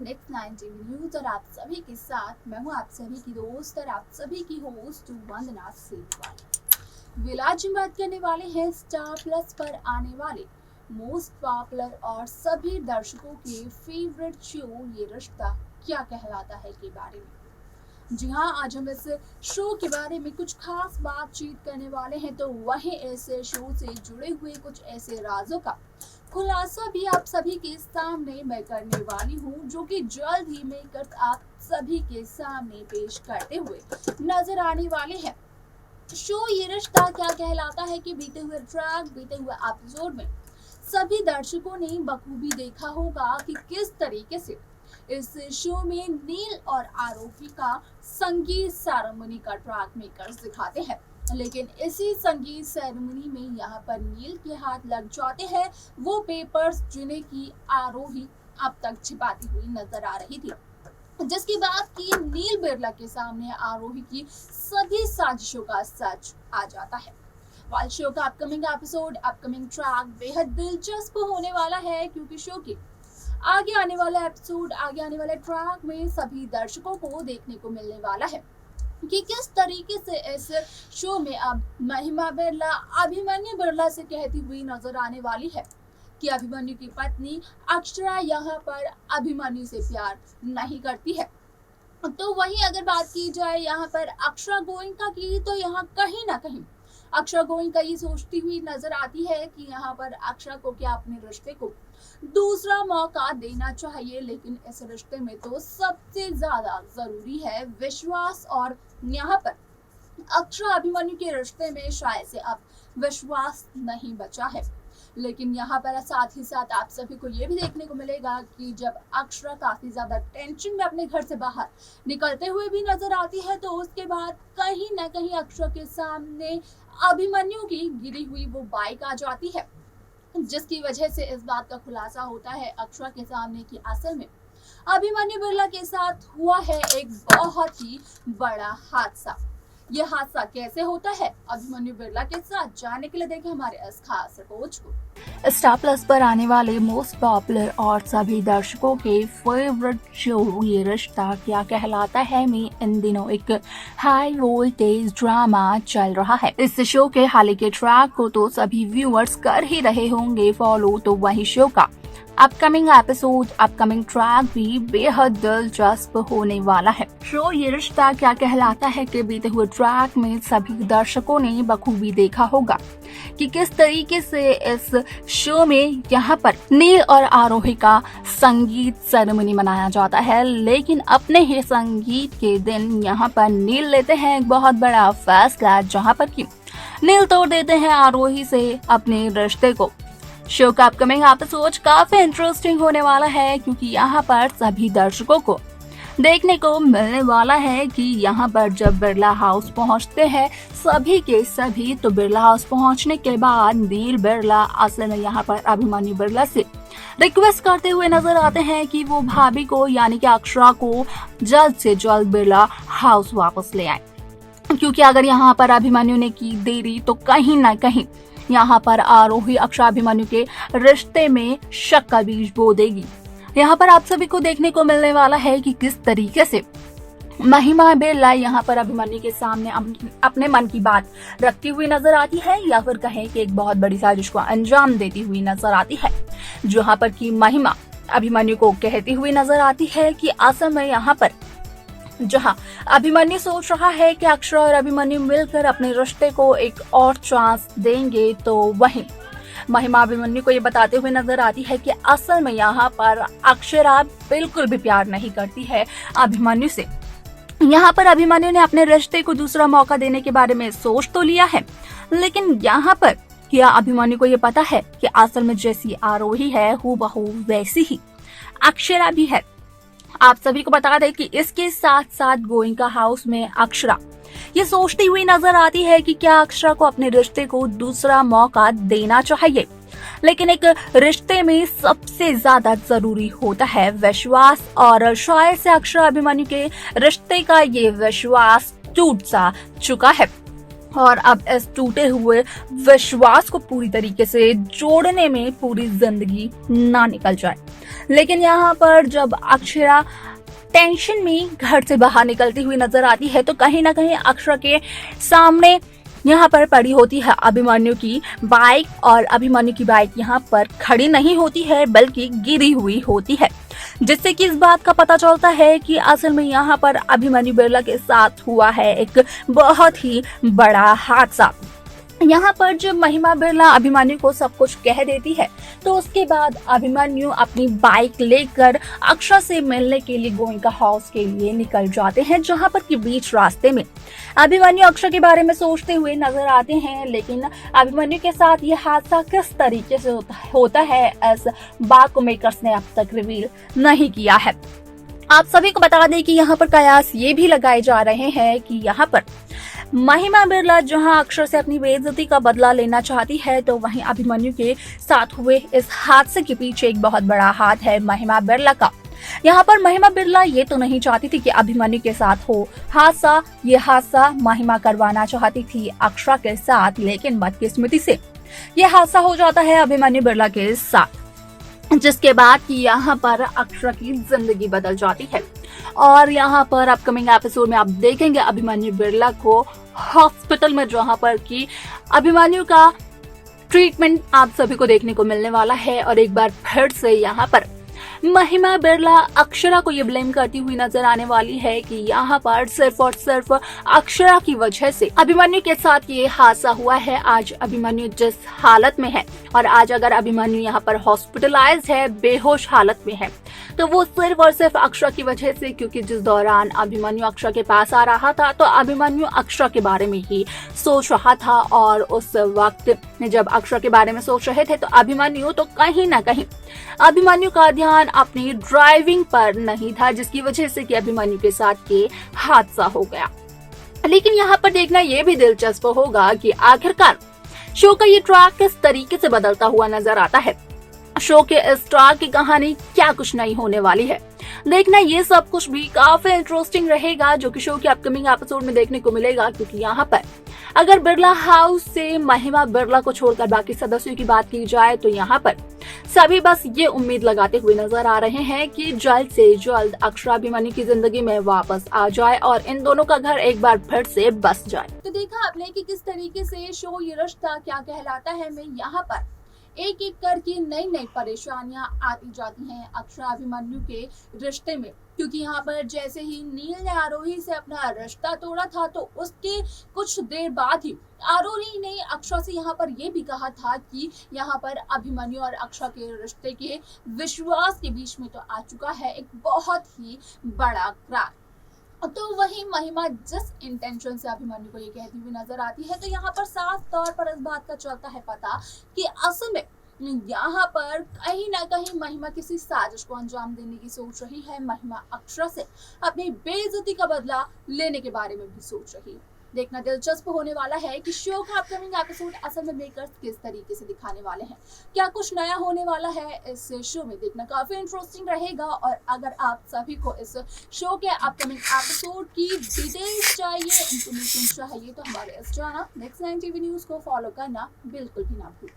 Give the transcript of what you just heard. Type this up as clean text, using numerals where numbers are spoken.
Next 90 news और आप सभी के साथ मैं हूं आप सभी की दोस्त और आप सभी की होस्ट वंदना सेठवाल। विलाज में बात करने वाले हैं स्टार प्लस पर आने वाले मोस्ट पॉपुलर और सभी दर्शकों के फेवरेट शो ये रिश्ता क्या कहलाता है के बारे में। जी हाँ, आज हम इस शो के बारे में कुछ खास बातचीत करने वाले हैं, तो वहीं ऐसे शो से जुड़े हुए कुछ ऐसे राजों का खुलासा भी आप सभी के सामने मैं करने वाली हूँ, जो कि जल्द ही मैं आप सभी के सामने पेश करते हुए नजर आने वाले हैं। शो ये रिश्ता क्या कहलाता है कि बीते हुए एपिसोड में सभी दर्शकों ने बखूबी देखा होगा कि किस तरीके से इस शो में नील और आरोही का संगीत सेरेमनी का ट्रैक मेकर्स दिखाते हैं, लेकिन इसी संगीत सेरेमनी में यहाँ पर नील के हाथ लग जाते हैं वो पेपर्स जिन्हें की आरोही अब तक छिपाती हुई नजर आ रही थी, जिसकी बात की नील बिरला के सामने आरोही की सभी साजिशों का सच आ जाता है। वाल शो का अपकमिंग ट्रैक बेहद दिलचस्प होने वाला है, क्योंकि शो की आगे आने वाले ट्रैक में सभी दर्शकों को देखने को मिलने वाला है कि किस तरीके से इस शो में अब महिमा बिरला अभिमन्यु बिरला से कहती हुई नजर आने वाली है कि अभिमन्यु की पत्नी अक्षरा यहाँ पर अभिमन्यु से प्यार नहीं करती है। तो वहीं अगर बात की जाए यहाँ पर अक्षरा गोयनका की, तो यहाँ कहीं ना कहीं अक्षरा गोयनका ये सोचती हुई नजर आती है कि यहाँ पर अक्षरा को क्या अपने रिश्ते को दूसरा मौका देना चाहिए, लेकिन इस रिश्ते में तो सबसे ज्यादा जरूरी है विश्वास, और यहाँ पर अक्षरा अभिमन्यु के रिश्ते में शायद से अब विश्वास नहीं बचा है। लेकिन यहाँ पर साथ ही साथ आप सभी को ये भी देखने को मिलेगा कि जब अक्षरा काफी ज्यादा टेंशन में अपने घर से बाहर निकलते हुए भी नजर आती है, तो उसके बाद कहीं ना कहीं अक्षरा के सामने अभिमन्यु की गिरी हुई वो बाइक आ जाती है, जिसकी वजह से इस बात का खुलासा होता है अक्षरा के सामने कि असल में अभिमन्यु बिरला के साथ हुआ है एक बहुत ही बड़ा हादसा। यह हादसा कैसे होता है अभिमन्यु बिरला के साथ, जानने के लिए देखें हमारे इस खास रिपोर्ट को। स्टार प्लस पर आने वाले मोस्ट पॉपुलर और सभी दर्शकों के फेवरेट शो ये रिश्ता क्या कहलाता है में इन दिनों एक हाई वोल्टेज ड्रामा चल रहा है। इस शो के हाल के ट्रैक को तो सभी व्यूअर्स कर ही रहे होंगे फॉलो, तो वही शो का अपकमिंग ट्रैक भी बेहद दिलचस्प होने वाला है। शो ये रिश्ता क्या कहलाता है कि बीते हुए ट्रैक में सभी दर्शकों ने बखूबी देखा होगा कि किस तरीके से इस शो में यहाँ पर नील और आरोही का संगीत सेरेमनी मनाया जाता है, लेकिन अपने ही संगीत के दिन यहाँ पर नील लेते हैं एक बहुत बड़ा फैसला, जहाँ पर कि नील तोड़ देते हैं आरोही से अपने रिश्ते को। शो का अपकमिंग एपिसोड काफी इंटरेस्टिंग होने वाला है, क्योंकि यहाँ पर सभी दर्शकों को देखने को मिलने वाला है कि यहाँ पर जब बिरला हाउस पहुँचते हैं सभी के सभी, तो बिरला हाउस पहुँचने के बाद नील बिरला असल में यहाँ पर अभिमन्यु बिरला से रिक्वेस्ट करते हुए नजर आते हैं कि वो भाभी को यानी कि अक्षरा को जल्द से जल्द बिरला हाउस वापस ले आए, क्योंकि अगर यहाँ पर अभिमन्यु ने की देरी तो कहीं ना कहीं यहाँ पर आरोही अक्षरा अभिमन्यु के रिश्ते में शक का बीज बो देगी। यहाँ पर आप सभी को देखने को मिलने वाला है कि किस तरीके से महिमा बिरला यहाँ पर अभिमन्यु के सामने अपने मन की बात रखती हुई नजर आती है, या फिर कहें कि एक बहुत बड़ी साजिश को अंजाम देती हुई नजर आती है, जहाँ पर की महिमा अभिमन्यु को कहती हुई नजर आती है कि असल में यहाँ पर जहां अभिमन्यु सोच रहा है कि अक्षरा और अभिमन्यु मिलकर अपने रिश्ते को एक और चांस देंगे, तो वहीं महिमा अभिमन्यु को ये बताते हुए नजर आती है कि असल में यहाँ पर अक्षरा बिल्कुल भी प्यार नहीं करती है अभिमन्यु से। यहाँ पर अभिमन्यु ने अपने रिश्ते को दूसरा मौका देने के बारे में सोच तो लिया है, लेकिन यहाँ पर क्या अभिमन्यु को ये पता है कि असल में जैसी आरोही है हूबहू वैसी ही अक्षरा भी है। आप सभी को बता दें कि इसके साथ साथ गोयनका हाउस में अक्षरा ये सोचती हुई नजर आती है कि क्या अक्षरा को अपने रिश्ते को दूसरा मौका देना चाहिए, लेकिन एक रिश्ते में सबसे ज्यादा जरूरी होता है विश्वास, और शायद से अक्षरा अभिमन्यु के रिश्ते का ये विश्वास टूट सा चुका है। और अब इस टूटे हुए विश्वास को पूरी तरीके से जोड़ने में पूरी जिंदगी ना निकल जाए। लेकिन यहाँ पर जब अक्षरा टेंशन में घर से बाहर निकलती हुई नजर आती है तो कहीं ना कहीं अक्षरा के सामने यहाँ पर पड़ी होती है अभिमन्यु की बाइक, और अभिमन्यु की बाइक यहाँ पर खड़ी नहीं होती है बल्कि गिरी हुई होती है, जिससे कि इस बात का पता चलता है कि असल में यहाँ पर अभिमन्यु बिरला के साथ हुआ है एक बहुत ही बड़ा हादसा। यहाँ पर जब महिमा बिरला अभिमन्यु को सब कुछ कह देती है तो उसके बाद अभिमन्यु अपनी बाइक लेकर अक्षरा से मिलने के लिए गोइंका हाउस के लिए निकल जाते हैं, जहाँ पर कि बीच रास्ते में अभिमन्यु अक्षरा के बारे में सोचते हुए नजर आते हैं। लेकिन अभिमन्यु के साथ ये हादसा किस तरीके से होता है इस बात को मेकर्स ने अब तक रिवील नहीं किया है। आप सभी को बता दें कि यहाँ पर कयास ये भी लगाए जा रहे हैं कि यहाँ पर महिमा बिरला जहां अक्षर से अपनी बेइज्जती का बदला लेना चाहती है तो वहीं अभिमन्यु के साथ हुए इस हादसे के पीछे एक बहुत बड़ा हाथ है महिमा बिरला का। यहाँ पर महिमा बिरला ये तो नहीं चाहती थी कि अभिमन्यु के साथ हो हादसा, ये हादसा महिमा करवाना चाहती थी अक्षरा के साथ, लेकिन बदकिस्मती से ये हादसा हो जाता है अभिमन्यु बिरला के साथ, जिसके बाद कि यहाँ पर अक्षरा की जिंदगी बदल जाती है। और यहाँ पर अपकमिंग एपिसोड में आप देखेंगे अभिमन्यु बिरला को हॉस्पिटल में, जहाँ पर कि अभिमन्यु का ट्रीटमेंट आप सभी को देखने को मिलने वाला है। और एक बार फिर से यहाँ पर महिमा बिरला अक्षरा को ये ब्लेम करती हुई नजर आने वाली है कि यहाँ पर सिर्फ और सिर्फ अक्षरा की वजह से अभिमन्यु के साथ ये हादसा हुआ है। आज अभिमन्यु जिस हालत में है और आज अगर अभिमन्यु यहाँ पर हॉस्पिटलाइज्ड है, बेहोश हालत में है, तो वो सिर्फ और सिर्फ अक्षरा की वजह से, क्योंकि जिस दौरान अभिमन्यु अक्षरा के पास आ रहा था तो अभिमन्यु अक्षरा के बारे में ही सोच रहा था। और उस वक्त जब अक्षरा के बारे में सोच रहे थे तो अभिमन्यु तो कहीं ना कहीं अभिमन्यु का ध्यान अपनी ड्राइविंग पर नहीं था, जिसकी वजह से कि अभिमन्यु के साथ ये हादसा हो गया। लेकिन यहाँ पर देखना ये भी दिलचस्प होगा कि आखिरकार शो का ये ट्रैक किस तरीके से बदलता हुआ नजर आता है। शो के इस ट्रैक की कहानी क्या कुछ नई होने वाली है, देखना ये सब कुछ भी काफी इंटरेस्टिंग रहेगा, जो कि शो के अपकमिंग एपिसोड में देखने को मिलेगा। क्योंकि यहाँ पर अगर बिरला हाउस से महिमा बिरला को छोड़कर बाकी सदस्यों की बात की जाए तो यहाँ पर सभी बस ये उम्मीद लगाते हुए नजर आ रहे हैं कि जल्द से जल्द अक्षरा अभिमन्यु की जिंदगी में वापस आ जाए और इन दोनों का घर एक बार फिर से बस जाए। तो देखा आपने कि किस तरीके से शो ये रिश्ता क्या कहलाता है में यहाँ पर एक एक करके नई नई परेशानियां आती जाती हैं अक्षरा अभिमन्यु के रिश्ते में। क्योंकि यहाँ पर जैसे ही नील ने आरोही से अपना रिश्ता तोड़ा था तो उसके कुछ देर बाद ही आरोही ने अक्षरा से यहाँ पर यह भी कहा था कि यहाँ पर अभिमन्यु और अक्षरा के रिश्ते के विश्वास के बीच में तो आ चुका है एक बहुत ही बड़ा क्रैक। तो वही महिमा जिस इंटेंशन से अभिमन्यु को ये कहती हुई नजर आती है तो यहाँ पर साफ तौर पर इस बात का चलता है पता कि असल में यहाँ पर कहीं ना कहीं महिमा किसी साजिश को अंजाम देने की सोच रही है। महिमा अक्षरा से अपनी बेइज्जती का बदला लेने के बारे में भी सोच रही है। देखना दिलचस्प होने वाला है कि शो का अपकमिंग एपिसोड असल में मेकर्स किस तरीके से दिखाने वाले हैं, क्या कुछ नया होने वाला है इस शो में, देखना काफी इंटरेस्टिंग रहेगा। और अगर आप सभी को इस शो के अपकमिंग एपिसोड की डिटेल्स चाहिए, इंफॉर्मेशन चाहिए तो हमारे इस चैनल नेक्स्ट 9 टीवी न्यूज को फॉलो करना बिल्कुल भी ना भूलें।